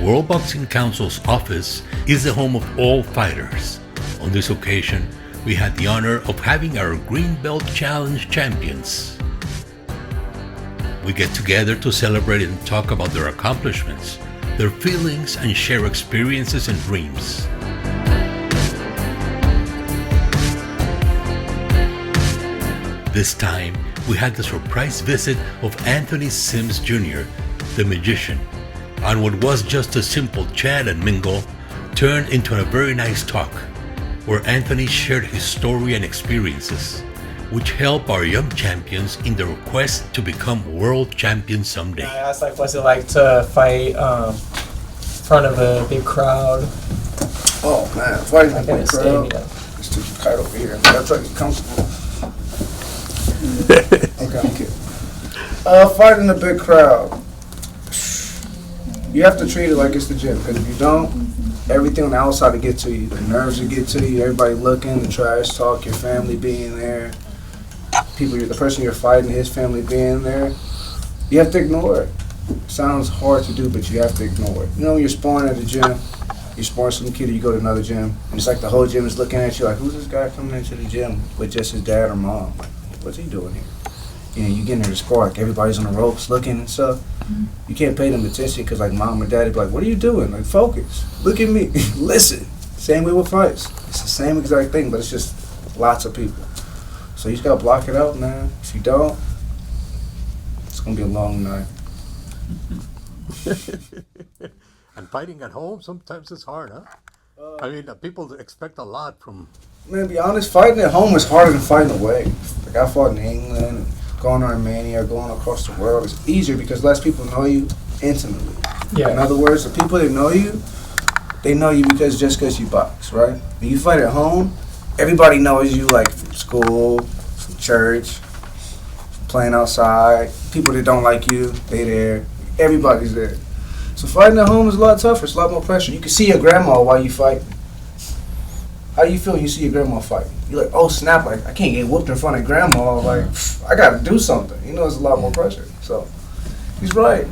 World Boxing Council's office is the home of all fighters. On this occasion, we had the honor of having our Green Belt Challenge champions. We get together to celebrate and talk about their accomplishments, their feelings, and share experiences and dreams. This time, we had the surprise visit of Anthony Sims Jr., the magician, and what was just a simple chat and mingle turned into a very nice talk, where Anthony shared his story and experiences, which help our young champions in their quest to become world champions someday. I asked, like, what's it like to fight in front of a big crowd? Oh man, fighting Like in a in a big crowd. stadium. It's too tight over here. That's like comfortable. Okay, I'm kidding. Fighting in a big crowd. You have to treat it like it's the gym, because if you don't, everything on the outside will get to you. The nerves will get to you, everybody looking, the trash talk, your family being there, the person you're fighting, his family being there. You have to ignore it. Sounds hard to do, but you have to ignore it. You know, when you're sparring at the gym, you're sparring some kid, or you go to another gym, and it's like the whole gym is looking at you like, who's this guy coming into the gym with just his dad or mom? Like, what's he doing here? You know, you get in there to spar, like everybody's on the ropes looking and stuff. You can't pay them attention because like mom or daddy be like, what are you doing? Like, focus. Look at me. Listen. Same way with fights. It's the same exact thing, but it's just lots of people. So you just gotta block it out, man. If you don't, it's gonna be a long night. And fighting at home, sometimes it's hard, huh? I mean, people expect a lot from... Man, to be honest, fighting at home is harder than fighting away. Like, I fought in England, going to Romania, going across the world. It's easier because less people know you intimately. Yeah. In other words, the people that know you, they know you just because you box, right? When you fight at home, everybody knows you, like, from school, from church, playing outside. People that don't like you, they there. Everybody's there. So fighting at home is a lot tougher. It's a lot more pressure. You can see your grandma while you fight. How do you feel when you see your grandma fighting? You're like, oh snap, like I can't get whooped in front of grandma. Like, I gotta do something. You know, it's a lot more pressure. So, he's right.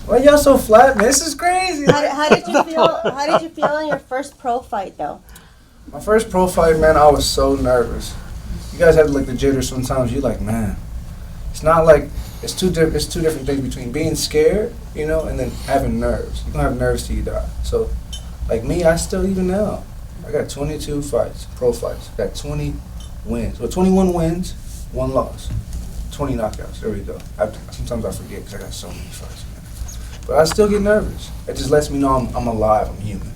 Why y'all so flat, man? This is crazy. How did you feel? How did you feel in your first pro fight, though? My first pro fight, man, I was so nervous. You guys have like the jitters sometimes. You're like, man, it's not like it's two different things between being scared, you know, and then having nerves. You don't have nerves till you die. So, like me, I still even now. I got 22 fights, pro fights. Got 20 wins. Well, 21 wins, 1 loss, 20 knockouts. There we go. Sometimes I forget because I got so many fights, man. But I still get nervous. It just lets me know I'm alive. I'm human.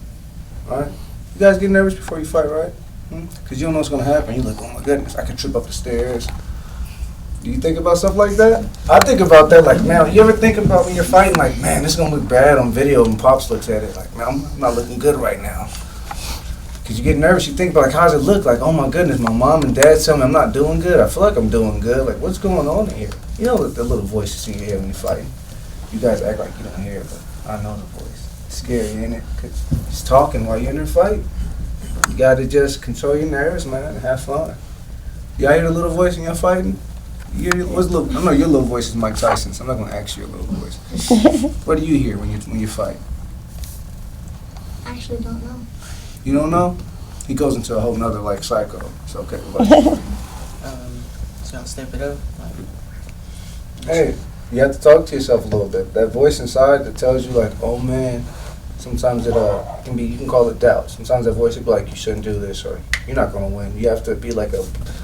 All right. You guys get nervous before you fight, right? Because you don't know what's gonna happen. You're like, oh my goodness, I could trip up the stairs. Do you think about stuff like that? I think about that like, man, you ever think about when you're fighting, like, man, this is gonna look bad on video, and Pops looks at it like, man, I'm not looking good right now. Because you get nervous, you think about, like, how does it look? Like, oh my goodness, my mom and dad tell me I'm not doing good. I feel like I'm doing good. Like, what's going on here? You know the little voices in your head when you're fighting. You guys act like you don't hear it, but I know the voice. It's scary, ain't it? Because it's talking while you're in a fight. You gotta just control your nerves, man, and have fun. Y'all hear the little voice when you're fighting? I know your little voice is Mike Tyson, so I'm not going to ask you your little voice. What do you hear when you fight? I actually don't know. You don't know? He goes into a whole nother, like, psycho. It's okay. What about you? Just gonna step it up. Hey, you have to talk to yourself a little bit. That voice inside that tells you, like, oh man, sometimes it can be, you can call it doubt. Sometimes that voice will be like, you shouldn't do this, or you're not going to win. You have to be like a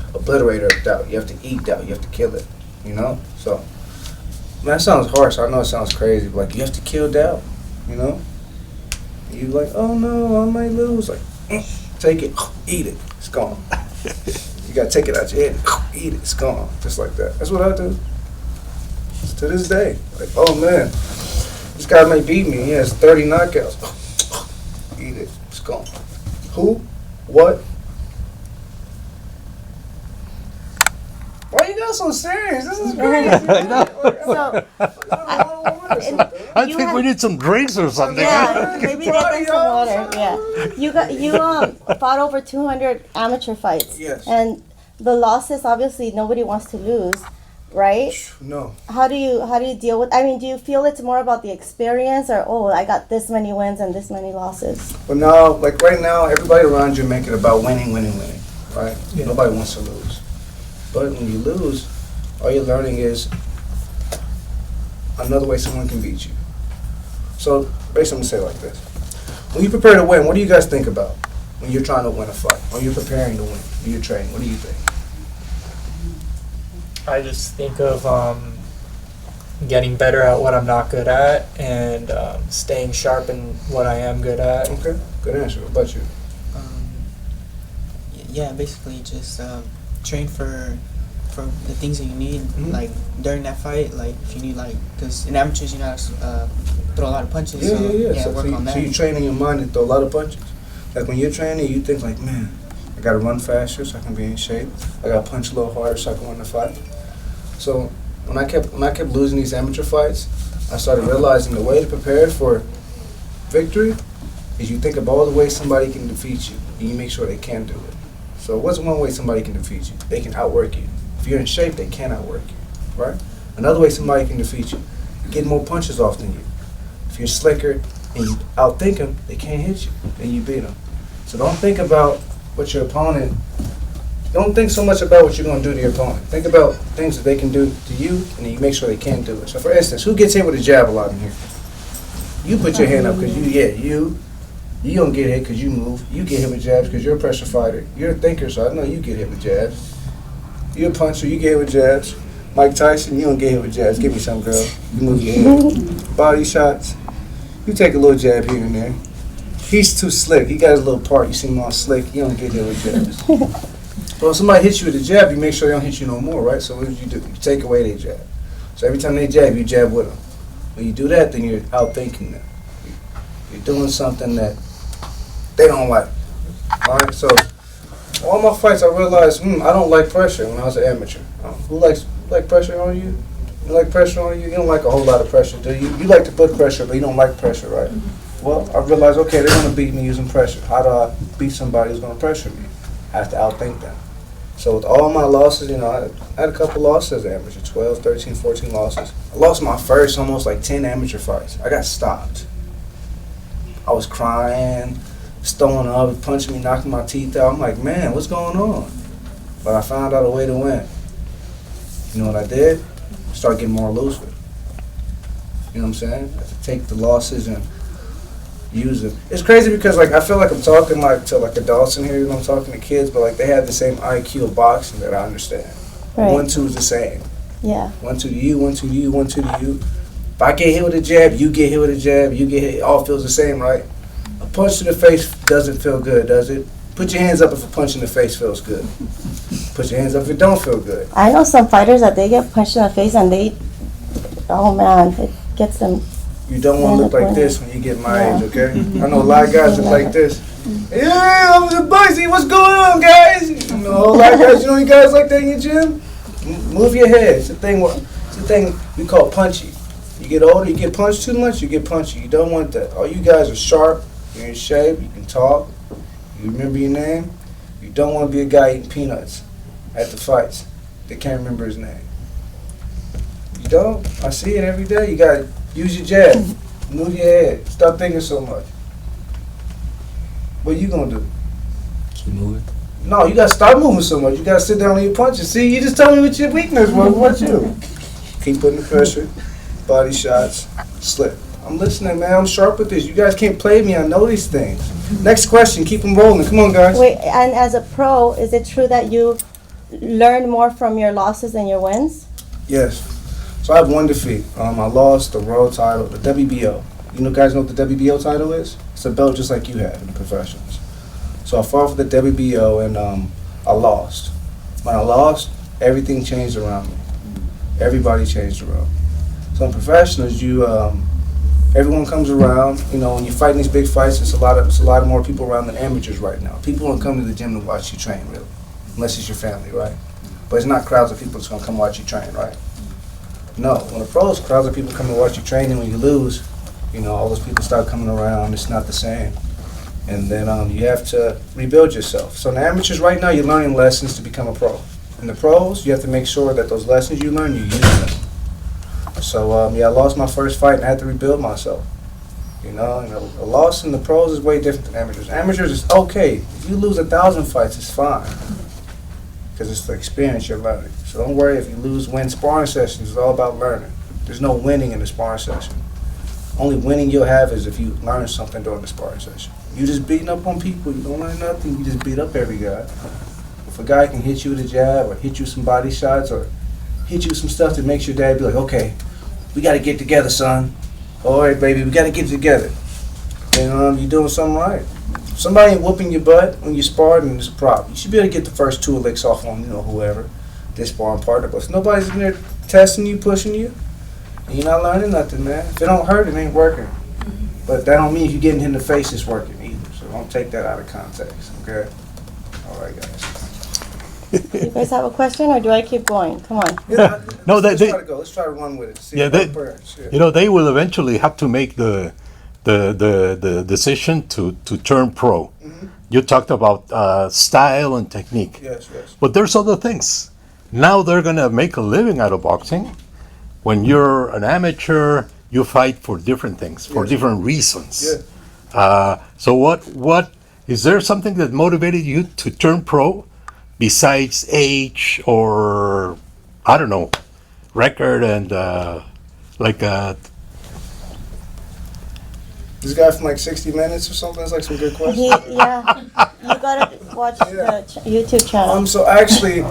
obliterator of doubt. You have to eat doubt. You have to kill it, you know? So, man, that sounds harsh. I know it sounds crazy, but like, you have to kill doubt, you know? You like, oh no, I might lose. Like, take it, eat it, it's gone. You gotta take it out your head, eat it, it's gone. Just like that. That's what I do. To this day. Like, oh man, this guy may beat me. He has 30 knockouts. Eat it, it's gone. Who? What? Why you got so serious? This is crazy. So, I think we need some drinks or something. yeah, maybe get them some water. Yeah, you fought over 200 amateur fights. Yes. And the losses, obviously, nobody wants to lose. right? No. How do you deal with? I mean, do you feel it's more about the experience, or I got this many wins and this many losses? But now, like right now, everybody around you make it about winning, right? Yeah. Nobody wants to lose. But when you lose, all you're learning is another way someone can beat you. So basically, I'm gonna say it like this: when you prepare to win, what do you guys think about when you're trying to win a fight? When you're preparing to win, when you're training, what do you think? I just think of getting better at what I'm not good at and staying sharp in what I am good at. Okay, good answer. What about you? Yeah, basically just train for the things that you need, Mhm. like during that fight, like if you need because in amateurs you gotta throw a lot of punches. Yeah, so, yeah. work on that. So you train in your mind to throw a lot of punches. Like when you're training, you think like, man, I gotta run faster so I can be in shape. I gotta punch a little harder so I can win the fight. So when I kept losing these amateur fights, I started realizing the way to prepare for victory is you think of all the ways somebody can defeat you, and you make sure they can do it. So what's one way somebody can defeat you? They can outwork you. If you're in shape, they can outwork you, right? Another way somebody can defeat you, get more punches off than you. If you're slicker and you outthink them, they can't hit you, and you beat them. So don't think about what your opponent. Don't think so much about what you're going to do to your opponent. Think about things that they can do to you, and then you make sure they can do it. So, for instance, who gets hit with a jab a lot in here? You put your hand up because you don't get hit because you move. You get hit with jabs because you're a pressure fighter. You're a thinker, so I know you get hit with jabs. You're a puncher, you get hit with jabs. Mike Tyson, you don't get hit with jabs. Give me some, girl. You move your head. Body shots. You take a little jab here and there. He's too slick. He got his little part. You see him all slick. You don't get hit with jabs. But when somebody hits you with a jab, you make sure they don't hit you no more, right? So what do? You take away their jab. So every time they jab, you jab with them. When you do that, then you're outthinking them. You're doing something that they don't like. All right? So all my fights, I realized, I don't like pressure when I was an amateur. Who likes pressure on you? You like pressure on you? You don't like a whole lot of pressure, do you? You like to put pressure, but you don't like pressure, right? Well, I realized, okay, they're going to beat me using pressure. How do I beat somebody who's going to pressure me? I have to outthink them. So with all my losses, I had a couple losses as an amateur, 12, 13, 14 losses. I lost my first almost 10 amateur fights. I got stopped. I was crying, throwing up, punching me, knocking my teeth out. I'm like, man, what's going on? But I found out a way to win. You know what I did? Start getting more loose with it. You know what I'm saying? I have to take the losses and use it. It's crazy because I feel like I'm talking to adults in here, I'm talking to kids, but they have the same IQ of boxing that I understand. Right. 1-2 is the same. Yeah. 1-2 to you, 1-2 to you, 1-2 to you. If I get hit with a jab, you get hit with a jab, you get hit, it all feels the same, right? A punch to the face doesn't feel good, does it? Put your hands up if a punch in the face feels good. Put your hands up if it don't feel good. I know some fighters that they get punched in the face and oh man, it gets them. You don't want to look like this when you get my age, okay? I know a lot of guys look like this. Yeah, I'm the Bugsy. What's going on, guys? You know, a whole lot of guys. You know any guys like that in your gym? Move your head. It's the thing we call punchy. You get older, you get punched too much, you get punchy. You don't want that. All you guys are sharp. You're in shape. You can talk. You remember your name. You don't want to be a guy eating peanuts at the fights. They can't remember his name. You don't. I see it every day. You got to use your jab. Move your head. Stop thinking so much. What you going to do? Keep moving. No, you got to stop moving so much. You got to sit down on your punches. See, you just told me what your weakness was. What you? Keep putting the pressure. Body shots. Slip. I'm listening, man. I'm sharp with this. You guys can't play me. I know these things. Next question. Keep them rolling. Come on, guys. Wait, and as a pro, is it true that you learn more from your losses than your wins? Yes. So I have one defeat. I lost the world title, the WBO. You guys know what the WBO title is? It's a belt just like you have in the professionals. So I fought for the WBO and I lost. When I lost, everything changed around me. Everybody changed around me. So in professionals, everyone comes around. When you fight in these big fights, it's a lot more people around than amateurs right now. People don't come to the gym to watch you train, really, unless it's your family, right? But it's not crowds of people that's gonna come watch you train, right? No, when the pros, crowds of people come to watch you train, and when you lose, all those people start coming around. It's not the same, and then you have to rebuild yourself. So in the amateurs right now, you're learning lessons to become a pro. In the pros, you have to make sure that those lessons you learn, you use them. So, yeah, I lost my first fight and I had to rebuild myself. You know, and a loss in the pros is way different than amateurs. Amateurs is okay. If you lose 1,000 fights, it's fine. Because it's the experience you're learning. So don't worry if you lose, win. Sparring sessions is all about learning. There's no winning in the sparring session. Only winning you'll have is if you learn something during the sparring session. You just beating up on people, you don't learn nothing, you just beat up every guy. If a guy can hit you with a jab or hit you with some body shots or hit you with some stuff that makes your dad be like, okay, we got to get together, son. All right, baby, we got to get together. And you're doing something right. If somebody ain't whooping your butt when you spar, then it's a problem. You should be able to get the first 2 licks off on, whoever, this sparring partner. But if nobody's in there testing you, pushing you, and you're not learning nothing, man. If it don't hurt, it ain't working. But that don't mean if you're getting hit in the face, it's working either. So don't take that out of context, okay? All right, guys. You guys have a question, or do I keep going? Come on. Yeah, No, let's they- try to go. Let's try to run with it. See Yeah, if they- it works. Yeah. You know, they will eventually have to make the decision to turn pro. You talked about style and technique, Yes, yes. but there's other things. Now they're gonna make a living out of boxing. When you're an amateur, you fight for different things, for Yes. different reasons. Yeah. So what is there something that motivated you to turn pro besides age or I don't know, record and This guy from like 60 Minutes or something. That's like some good questions. Yeah, you gotta watch the YouTube channel. So actually,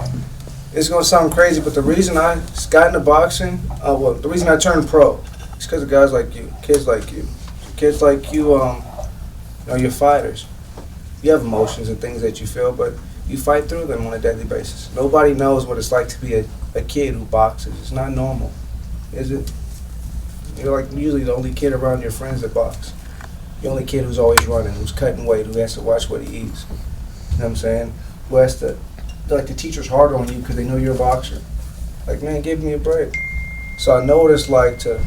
it's gonna sound crazy, but the reason I got into boxing, the reason I turned pro, is because of guys like you, kids like you, you're fighters. You have emotions and things that you feel, but you fight through them on a daily basis. Nobody knows what it's like to be a kid who boxes. It's not normal, is it? You're like usually the only kid around your friends that box. The only kid who's always running, who's cutting weight, who has to watch what he eats. You know what I'm saying? Who has to, like the teacher's harder on you because they know you're a boxer. Like, man, give me a break. So I know what it's like to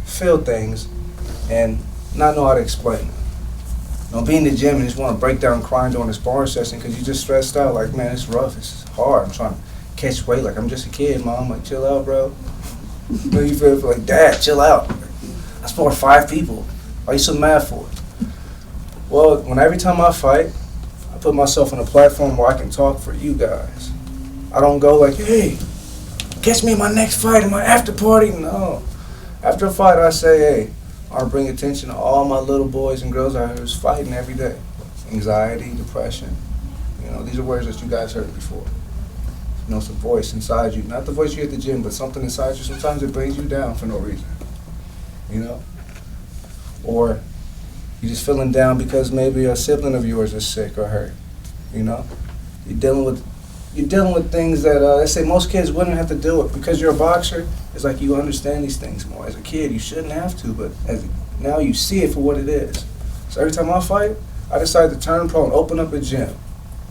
feel things and not know how to explain it. Be in the gym and just want to break down crying during a sparring session because you just stressed out. Like, man, it's rough. It's hard. I'm trying to catch weight. Like, I'm just a kid, Mom. Like, chill out, bro. You feel like, Dad, chill out. I sparred 5 people. Why are you so mad for it? Well, every time I fight, I put myself on a platform where I can talk for you guys. I don't go like, hey, catch me in my next fight, in my after party. No. After a fight, I say, hey, I bring attention to all my little boys and girls out here who's fighting every day. Anxiety, depression. These are words that you guys heard before. It's a voice inside you. Not the voice you at the gym, but something inside you. Sometimes it brings you down for no reason. Or you're just feeling down because maybe a sibling of yours is sick or hurt. You're dealing with things that they say most kids wouldn't have to deal with. Because you're a boxer, it's like you understand these things more. As a kid, you shouldn't have to, but now you see it for what it is. So every time I fight, I decide to turn pro and open up a gym.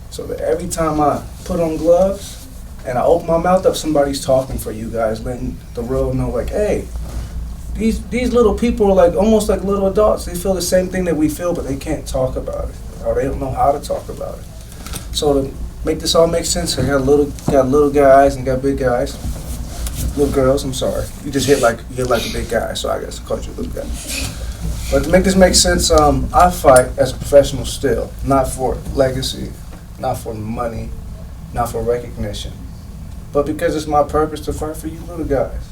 So that every time I put on gloves and I open my mouth up, somebody's talking for you guys, letting the world know, like, hey, these little people are like almost like little adults. They feel the same thing that we feel, but they can't talk about it, or they don't know how to talk about it. So to make this all make sense, I got little guys and got big guys, little girls. I'm sorry, you hit like a big guy, so I guess I called you a little guy. But to make this make sense, I fight as a professional still, not for legacy, not for money, not for recognition, but because it's my purpose to fight for you little guys.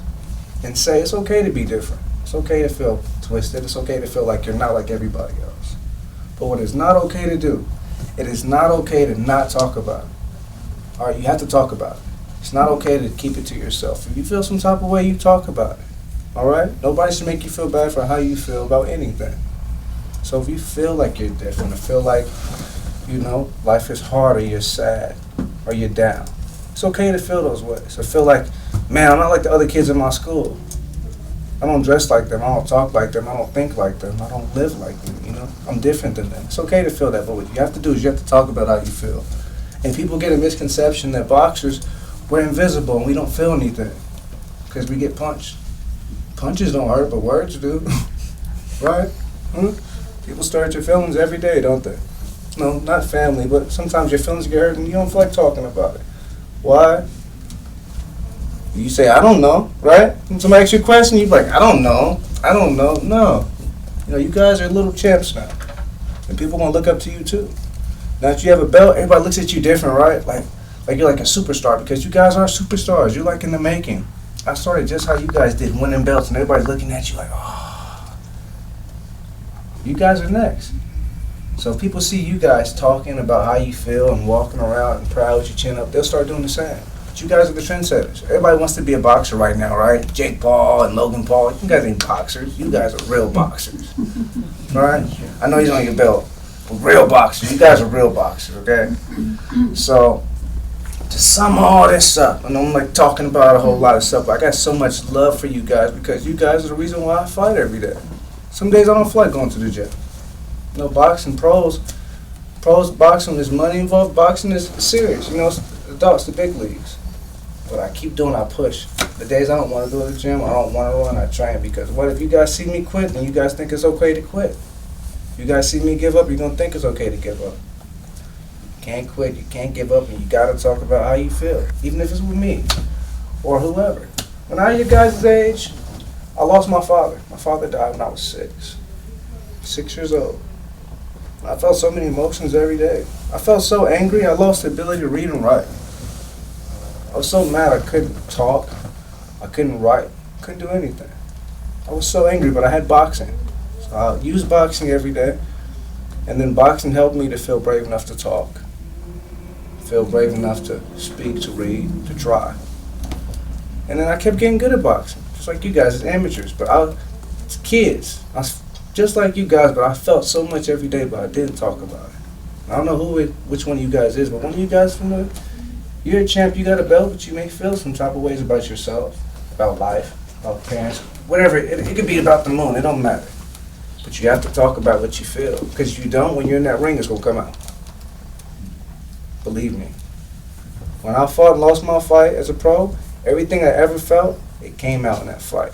And say it's okay to be different. It's okay to feel twisted. It's okay to feel like you're not like everybody else. But what is not okay to do, it is not okay to not talk about it. All right, you have to talk about it. It's not okay to keep it to yourself. If you feel some type of way, you talk about it. All right? Nobody should make you feel bad for how you feel about anything. So if you feel like you're different, or feel like, life is hard, or you're sad, or you're down, it's okay to feel those ways. Or feel like, man, I'm not like the other kids in my school. I don't dress like them. I don't talk like them. I don't think like them. I don't live like them, I'm different than them. It's okay to feel that, but what you have to do is you have to talk about how you feel. And people get a misconception that boxers, we're invisible and we don't feel anything because we get punched. Punches don't hurt, but words do. Right? People stir at your feelings every day, don't they? No, not family, but sometimes your feelings get hurt and you don't feel like talking about it. Why? You say, I don't know, right? When somebody asks you a question, you're like, I don't know. No. You know, you guys are little champs now. And people are going to look up to you too. Now that you have a belt, everybody looks at you different, right? Like you're like a superstar because you guys are superstars. You're like in the making. I started just how you guys did, winning belts, and everybody's looking at you like, oh. You guys are next. So if people see you guys talking about how you feel and walking around and proud with your chin up, they'll start doing the same. But you guys are the trendsetters. Everybody wants to be a boxer right now, right? Jake Paul and Logan Paul. You guys ain't boxers. You guys are real boxers. All right? I know he's on your belt. But real boxers. You guys are real boxers, okay? So to sum all this up, and I'm like talking about a whole lot of stuff, but I got so much love for you guys because you guys are the reason why I fight every day. Some days I don't feel like going to the gym. You know, boxing, pros, boxing, there's money involved. Boxing is serious. You know, it's adults, the big leagues. But I keep doing, I push. The days I don't want to go to the gym, I don't want to run, I train. Because what if you guys see me quit and you guys think it's okay to quit? You guys see me give up, you're going to think it's okay to give up. You can't quit, you can't give up, and you got to talk about how you feel. Even if it's with me or whoever. When I was your guys' age, I lost my father. My father died when I was 6 years old. I felt so many emotions every day. I felt so angry, I lost the ability to read and write. I was so mad I couldn't talk, I couldn't write, couldn't do anything. I was so angry, but I had boxing. So I used boxing every day, and then boxing helped me to feel brave enough to talk, feel brave enough to speak, to read, to try. And then I kept getting good at boxing, just like you guys as amateurs, but as kids. I was just like you guys, but I felt so much every day, but I didn't talk about it. I don't know which one of you guys is, but one of you guys you're a champ, you got a belt, but you may feel some type of ways about yourself, about life, about parents, whatever. It could be about the moon, it don't matter. But you have to talk about what you feel, because if you don't, when you're in that ring, it's going to come out. Believe me. When I fought and lost my fight as a pro, everything I ever felt, it came out in that fight.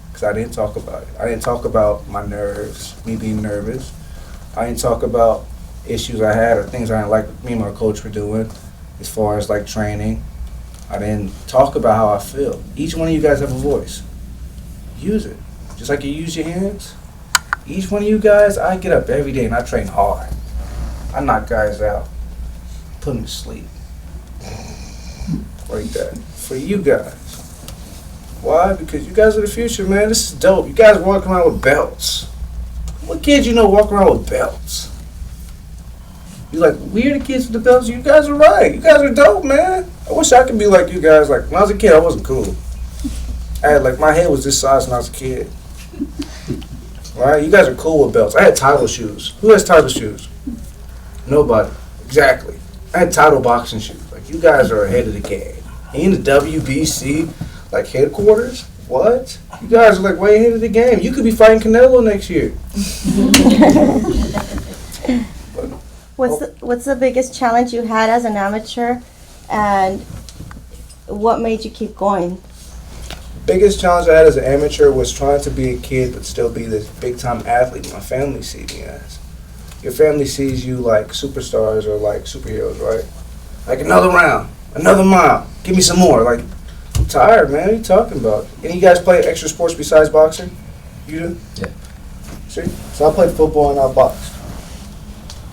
Because I didn't talk about it. I didn't talk about my nerves, me being nervous. I didn't talk about issues I had or things I didn't like me and my coach were doing as far as like training. I didn't talk about how I feel. Each one of you guys have a voice. Use it. Just like you use your hands. Each one of you guys, I get up every day and I train hard. I knock guys out. Put them to sleep. Like that. For you guys. Why? Because you guys are the future, man. This is dope. You guys walking around with belts. What kids you know walk around with belts? You're like, we're the kids with the belts. You guys are right. You guys are dope, man. I wish I could be like you guys. Like, when I was a kid, I wasn't cool. I had, like, my head was this size when I was a kid. Right? You guys are cool with belts. I had title shoes. Who has title shoes? Nobody. Exactly. I had title boxing shoes. Like, you guys are ahead of the game. In the WBC, like, headquarters? What? You guys are, like, way ahead of the game. You could be fighting Canelo next year. What's the biggest challenge you had as an amateur, and what made you keep going? Biggest challenge I had as an amateur was trying to be a kid but still be this big-time athlete my family sees me as. Your family sees you like superstars or like superheroes, right? Like, another round, another mile, give me some more. Like, I'm tired, man. What are you talking about? Any of you guys play extra sports besides boxing? You do? Yeah. See? So I played football and I boxed.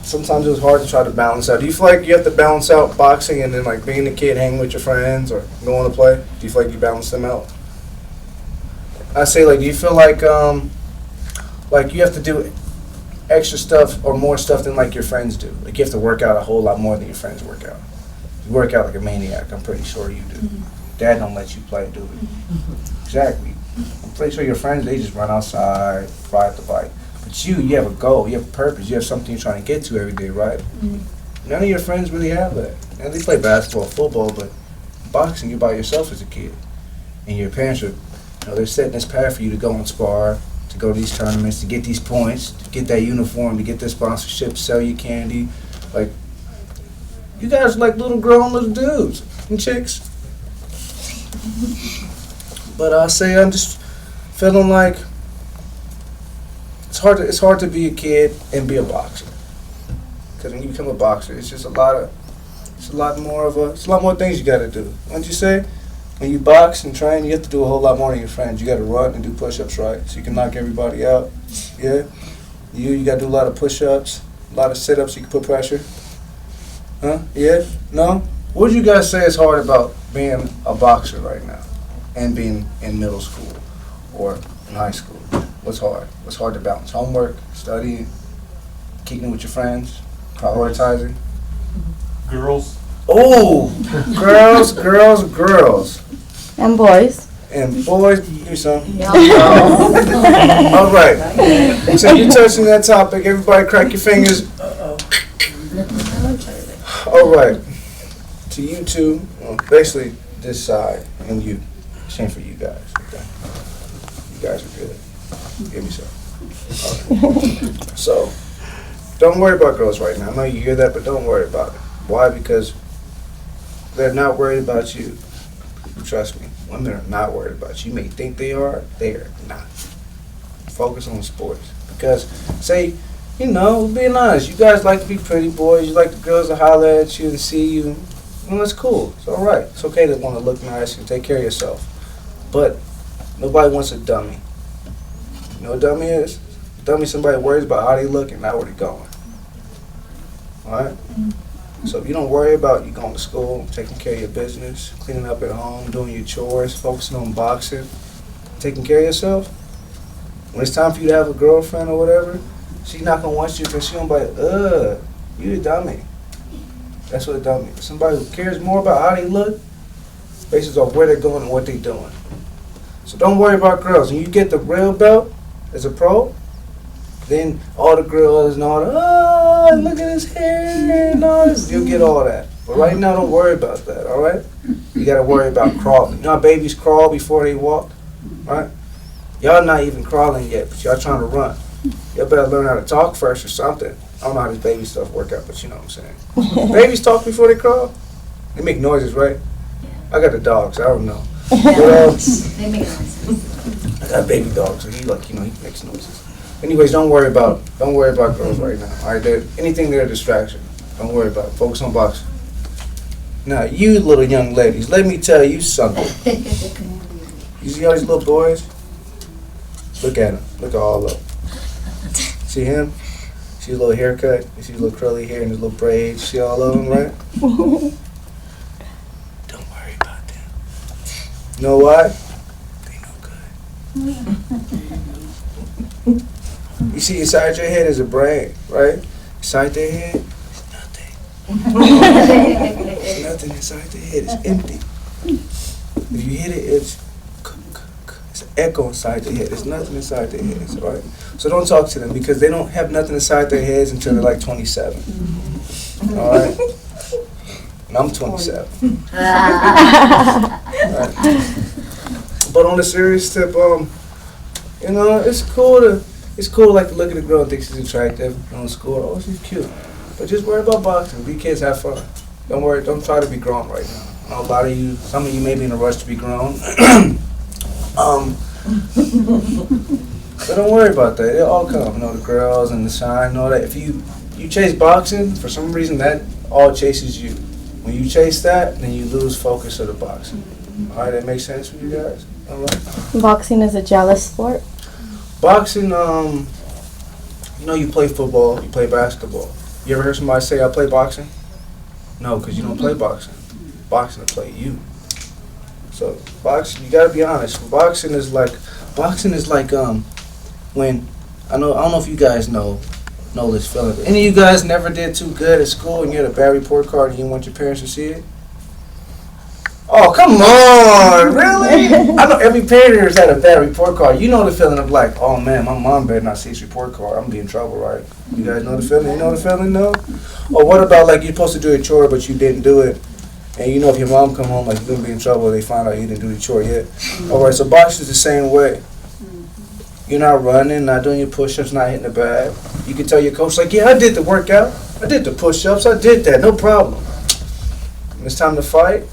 Sometimes it was hard to try to balance out. Do you feel like you have to balance out boxing and then like being a kid, hanging with your friends or going to play? Do you feel like you balance them out? I say, like, do you feel like you have to do extra stuff or more stuff than like your friends do? Like, you have to work out a whole lot more than your friends work out. You work out like a maniac. I'm pretty sure you do. Mm-hmm. Dad don't let you play, do it. Mm-hmm. Exactly. I'm pretty sure your friends, they just run outside, ride the bike. But you have a goal, you have a purpose, you have something you're trying to get to every day, right? Mm-hmm. None of your friends really have that. Now, they play basketball, football, but boxing, you're by yourself as a kid. And your parents are, they're setting this path for you to go and spar, to go to these tournaments, to get these points, to get that uniform, to get this sponsorship, sell your candy. Like, you guys are like grown little dudes and chicks. But I say I'm just feeling like it's hard to be a kid and be a boxer. Because when you become a boxer, it's just a lot of It's a lot more things you got to do. Wouldn't you say? When you box and train, you have to do a whole lot more than your friends. You got to run and do push-ups, right? So you can knock everybody out. Yeah. You got to do a lot of push-ups, a lot of sit-ups. You can put pressure. Huh? Yeah. No. What would you guys say is hard about being a boxer right now, and being in middle school or in high school? What's hard? What's hard to balance? Homework, studying, keeping with your friends, prioritizing. Girls. Oh, girls. And boys. And boys, do something. All right. So you're touching that topic. Everybody crack your fingers. All right. To you two, well, basically this side and you. Same for you guys. Okay. You guys are good. Give me some. All right. So, don't worry about girls right now. I know you hear that, but don't worry about it. Why? Because they're not worried about you. Trust me, women are not worried about you. You may think they are not. Focus on sports. Because, say, being honest, you guys like to be pretty boys. You like the girls to holler at you and see you. Well, that's cool. It's all right. It's okay to want to look nice and take care of yourself. But nobody wants a dummy. You know what a dummy is? A dummy is somebody worries about how they look and not where they're going. All right? So if you don't worry about you going to school, taking care of your business, cleaning up at home, doing your chores, focusing on boxing, taking care of yourself, when it's time for you to have a girlfriend or whatever, she's not going to want you because she going to be like, you a dummy. That's what a dummy is. Somebody who cares more about how they look, based off where they're going and what they're doing. So don't worry about girls. When you get the real belt as a pro, then all the girls and all the, look at his hair and all this, you'll get all that. But right now, don't worry about that, all right? You got to worry about crawling. You know how babies crawl before they walk, right? Y'all not even crawling yet, but y'all trying to run. Y'all better learn how to talk first or something. I don't know how this baby stuff work out, but you know what I'm saying. Babies talk before they crawl? They make noises, right? I got the dogs, I don't know. But, They make noises. I got a baby dog, so he makes noises. Anyways, don't worry about girls right now. All right, anything they're a distraction. Don't worry about it. Focus on boxing. Now, you little young ladies, let me tell you something. You see all these little boys? Look at them. Look at all of them. See him? See his little haircut? You see his little curly hair and his little braids? See all of them, right? Don't worry about them. You know why? They no good. You see, inside your head is a brain, right? Inside their head is nothing. There's nothing inside their head. It's empty. If you hit it, it's an echo inside their head. There's nothing inside their heads, all right? So don't talk to them because they don't have nothing inside their heads until they're like 27. All right? And I'm 27. All right? But on a serious tip, it's cool like to look at a girl and think she's attractive on school. Oh, she's cute. But just worry about boxing. Be kids, have fun. Don't try to be grown right now. I know some of you may be in a rush to be grown. But don't worry about that. It'll all come. The girls and the shine and all that. If you chase boxing, for some reason that all chases you. When you chase that, then you lose focus of the boxing. All right, that makes sense for you guys? All right. Boxing is a jealous sport. Boxing, you play football, you play basketball. You ever heard somebody say, I play boxing? No, because you don't play boxing. Boxing will play you. So boxing, you gotta be honest. Boxing is like when I don't know if you guys know this feeling. But any of you guys never did too good at school and you had a bad report card and you want your parents to see it? Oh, come on, really? I know every parent here has had a bad report card. You know the feeling of like, oh man, my mom better not see this report card. I'm gonna be in trouble, right? You guys know the feeling? You know the feeling, no? Or what about like you're supposed to do a chore but you didn't do it? And if your mom come home, like you're gonna be in trouble if they find out you didn't do the chore yet. All right, so boxing is the same way. You're not running, not doing your push-ups, not hitting the bag. You can tell your coach, like, yeah, I did the workout. I did the push-ups. I did that. No problem. When it's time to fight,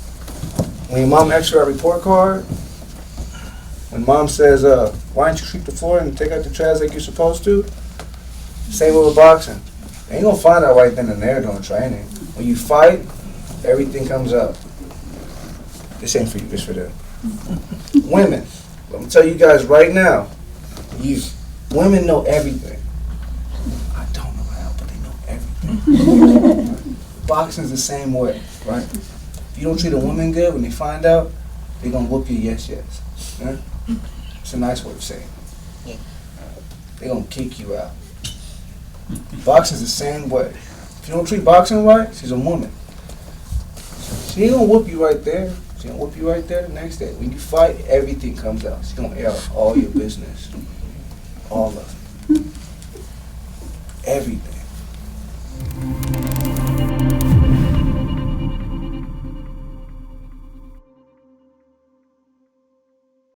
when your mom asks you a report card, when mom says, why don't you sweep the floor and take out the trash like you're supposed to? Same with boxing. You ain't going to find out right then and there during training. When you fight, everything comes out. This ain't for you, this for them. Women, let me tell you guys right now, women know everything. I don't know how, but they know everything. Boxing's the same way, right? If you don't treat a woman good, when they find out, they're gonna whoop you, yes. Yeah? It's a nice way of saying it. Yeah. They're gonna kick you out. Boxing's the same way. If you don't treat boxing right, she's a woman. She ain't gonna whoop you right there. She's gonna whoop you right there the next day. When you fight, everything comes out. She's gonna air out all your business. All of it. Everything.